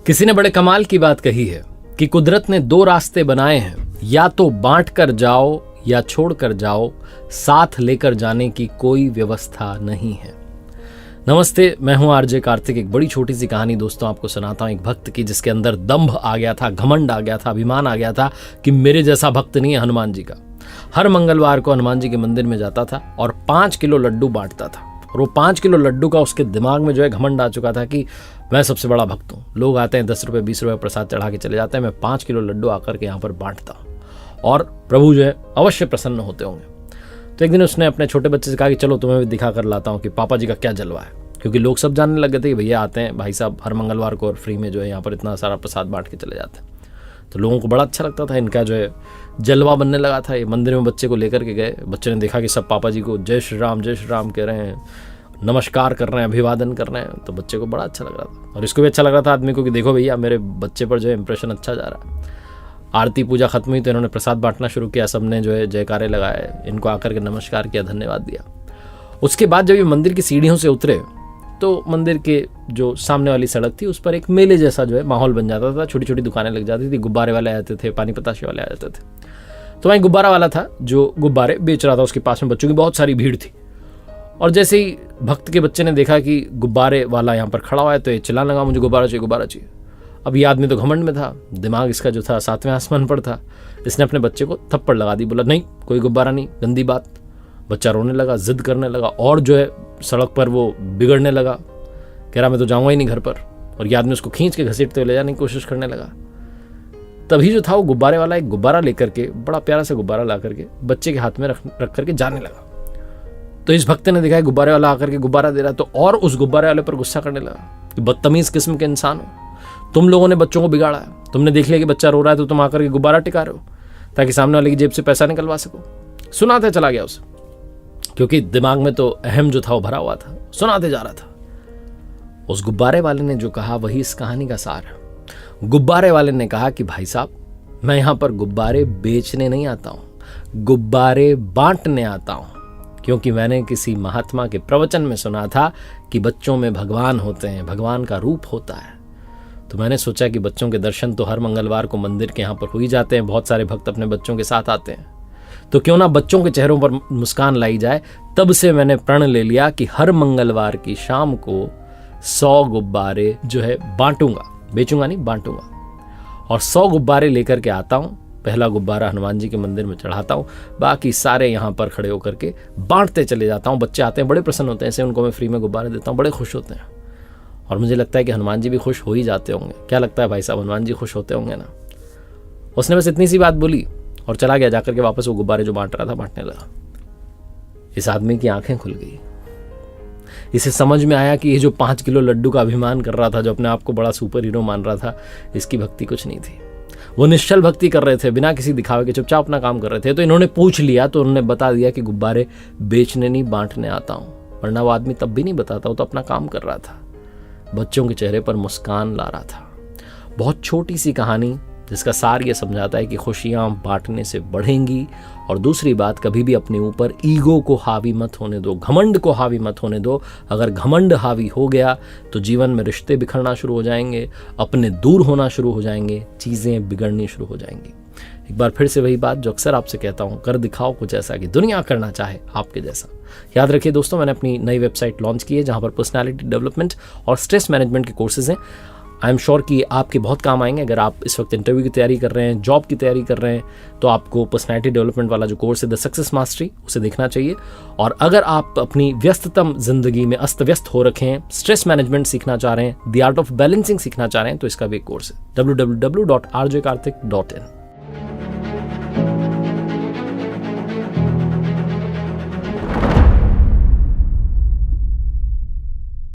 किसी ने बड़े कमाल की बात कही है कि कुदरत ने दो रास्ते बनाए हैं, या तो बांट कर जाओ या छोड़ कर जाओ, साथ लेकर जाने की कोई व्यवस्था नहीं है। नमस्ते, मैं हूं आरजे कार्तिक। एक बड़ी छोटी सी कहानी दोस्तों आपको सुनाता हूं एक भक्त की, जिसके अंदर दंभ आ गया था, घमंड आ गया था, अभिमान आ गया था कि मेरे जैसा भक्त नहीं है हनुमान जी का। हर मंगलवार को हनुमान जी के मंदिर में जाता था और 5 किलो लड्डू बांटता था। और वो 5 किलो लड्डू का उसके दिमाग में जो है घमंड आ चुका था कि मैं सबसे बड़ा भक्त हूँ। लोग आते हैं 10 रुपये 20 रुपये प्रसाद चढ़ा के चले जाते हैं, मैं 5 किलो लड्डू आकर के यहाँ पर बांटता हूँ और प्रभु जो है अवश्य प्रसन्न होते होंगे। तो एक दिन उसने अपने छोटे बच्चे से कहा कि चलो तुम्हें भी दिखा कर लाता हूँ कि पापा जी का क्या जलवा है, क्योंकि लोग सब जानने लगे थे कि भैया आते हैं भाई साहब हर मंगलवार को और फ्री में जो है यहाँ पर इतना सारा प्रसाद बांट के चले जाते हैं। तो लोगों को बड़ा अच्छा लगता था, इनका जो है जलवा बनने लगा था। ये मंदिर में बच्चे को लेकर के गए, बच्चे ने देखा कि सब पापा जी को जय श्री राम कह रहे हैं, नमस्कार कर रहे हैं, अभिवादन कर रहे हैं। तो बच्चे को बड़ा अच्छा लग रहा था और इसको भी अच्छा लग रहा था आदमी को कि देखो भैया मेरे बच्चे पर जो है इंप्रेशन अच्छा जा रहा है। आरती पूजा खत्म हुई तो इन्होंने प्रसाद बांटना शुरू किया, सबने जो है जयकारे लगाए, इनको आकर के नमस्कार किया, धन्यवाद दिया। उसके बाद जब ये मंदिर की सीढ़ियों से उतरे तो मंदिर के जो सामने वाली सड़क थी उस पर एक मेले जैसा जो है माहौल बन जाता था। छोटी छोटी दुकानें लग जाती थी, गुब्बारे वाले आते थे, पानी पताशे वाले आ जाते थे। तो वहीं गुब्बारा वाला था जो गुब्बारे बेच रहा था, उसके पास में बच्चों की बहुत सारी भीड़ थी। और जैसे ही भक्त के बच्चे ने देखा कि गुब्बारे वाला यहाँ पर खड़ा हुआ है तो ये चिल्लाने लगा, मुझे गुब्बारा चाहिए, गुब्बारा चाहिए। अब ये आदमी तो घमंड में था, दिमाग इसका जो था 7वें आसमान पर था। इसने अपने बच्चे को थप्पड़ लगा दी, बोला नहीं कोई गुब्बारा नहीं, गंदी बात। बच्चा रोने लगा, जिद करने लगा और जो है सड़क पर वो बिगड़ने लगा, कह रहा मैं तो जाऊंगा ही नहीं घर पर। और ये आदमी उसको खींच के घसीटते हुए ले जाने की कोशिश करने लगा। तभी जो था वो गुब्बारे वाला एक गुब्बारा लेकर के, बड़ा प्यारा सा गुब्बारा ला करके बच्चे के हाथ में रख करके जाने लगा। तो इस भक्त ने देखा गुब्बारे वाला आकर के गुब्बारा दे रहा, तो और उस गुब्बारे वाले पर गुस्सा करने लगा कि बदतमीज किस्म के इंसान हो, तुम लोगों ने बच्चों को बिगाड़ा है, तुमने देख लिया कि बच्चा रो रहा है तो तुम आकर के गुब्बारा टिका रहे हो ताकि सामने वाले की जेब से पैसा निकलवा सको। सुनाते चला गया उसे, क्योंकि दिमाग में तो अहम जो था वो भरा हुआ था, सुनाते जा रहा था। उस गुब्बारे वाले ने जो कहा वही इस कहानी का सार है। गुब्बारे वाले ने कहा कि भाई साहब मैं यहां पर गुब्बारे बेचने नहीं आता हूं, गुब्बारे बांटने आता हूं, क्योंकि मैंने किसी महात्मा के प्रवचन में सुना था कि बच्चों में भगवान होते हैं, भगवान का रूप होता है। तो मैंने सोचा कि बच्चों के दर्शन तो हर मंगलवार को मंदिर के यहाँ पर हो ही जाते हैं, बहुत सारे भक्त अपने बच्चों के साथ आते हैं, तो क्यों ना बच्चों के चेहरों पर मुस्कान लाई जाए। तब से मैंने प्रण ले लिया कि हर मंगलवार की शाम को 100 गुब्बारे जो है बांटूंगा, बेचूंगा नहीं बांटूंगा। और 100 गुब्बारे लेकर के आता हूं। पहला गुब्बारा हनुमान जी के मंदिर में चढ़ाता हूं, बाकी सारे यहाँ पर खड़े होकर के बांटते चले जाता हूं। बच्चे आते हैं, बड़े प्रसन्न होते हैं, ऐसे उनको मैं फ्री में गुब्बारे देता हूं, बड़े खुश होते हैं। और मुझे लगता है कि हनुमान जी भी खुश हो ही जाते होंगे। क्या लगता है भाई साहब, हनुमान जी खुश होते होंगे ना। उसने बस इतनी सी बात बोली और चला गया, जाकर के वापस वो गुब्बारे जो बांट रहा था बांटने लगा। इस आदमी की आंखें खुल गई, इसे समझ में आया कि ये जो 5 किलो लड्डू का अभिमान कर रहा था, जो अपने आप को बड़ा सुपर हीरो मान रहा था, इसकी भक्ति कुछ नहीं थी। वो निश्चल भक्ति कर रहे थे, बिना किसी दिखावे के चुपचाप अपना काम कर रहे थे। तो इन्होंने पूछ लिया तो उन्होंने बता दिया कि गुब्बारे बेचने नहीं बांटने आता हूं। वरना वो आदमी तब भी नहीं बताता, वो तो अपना काम कर रहा था, बच्चों के चेहरे पर मुस्कान ला रहा था। बहुत छोटी सी कहानी जिसका सार ये समझाता है कि खुशियां बांटने से बढ़ेंगी। और दूसरी बात, कभी भी अपने ऊपर ईगो को हावी मत होने दो, घमंड को हावी मत होने दो। अगर घमंड हावी हो गया तो जीवन में रिश्ते बिखरना शुरू हो जाएंगे, अपने दूर होना शुरू हो जाएंगे, चीज़ें बिगड़नी शुरू हो जाएंगी। एक बार फिर से वही बात जो अक्सर आपसे कहता हूँ, कर दिखाओ कुछ ऐसा कि दुनिया करना चाहे आपके जैसा। याद रखिए दोस्तों, मैंने अपनी नई वेबसाइट लॉन्च की है जहाँ पर पर्सनैलिटी डेवलपमेंट और स्ट्रेस मैनेजमेंट के कोर्सेज हैं। आई एम श्योर कि आपके बहुत काम आएंगे। अगर आप इस वक्त इंटरव्यू की तैयारी कर रहे हैं, जॉब की तैयारी कर रहे हैं, तो आपको पर्सनैलिटी डेवलपमेंट वाला जो कोर्स है द सक्सेस मास्टरी, उसे देखना चाहिए। और अगर आप अपनी व्यस्ततम जिंदगी में अस्त व्यस्त हो रखे हैं, स्ट्रेस मैनेजमेंट सीखना चाह रहे हैं, द आर्ट ऑफ बैलेंसिंग सीखना चाह रहे हैं, तो इसका भी एक कोर्स है www.rjkarthik.in।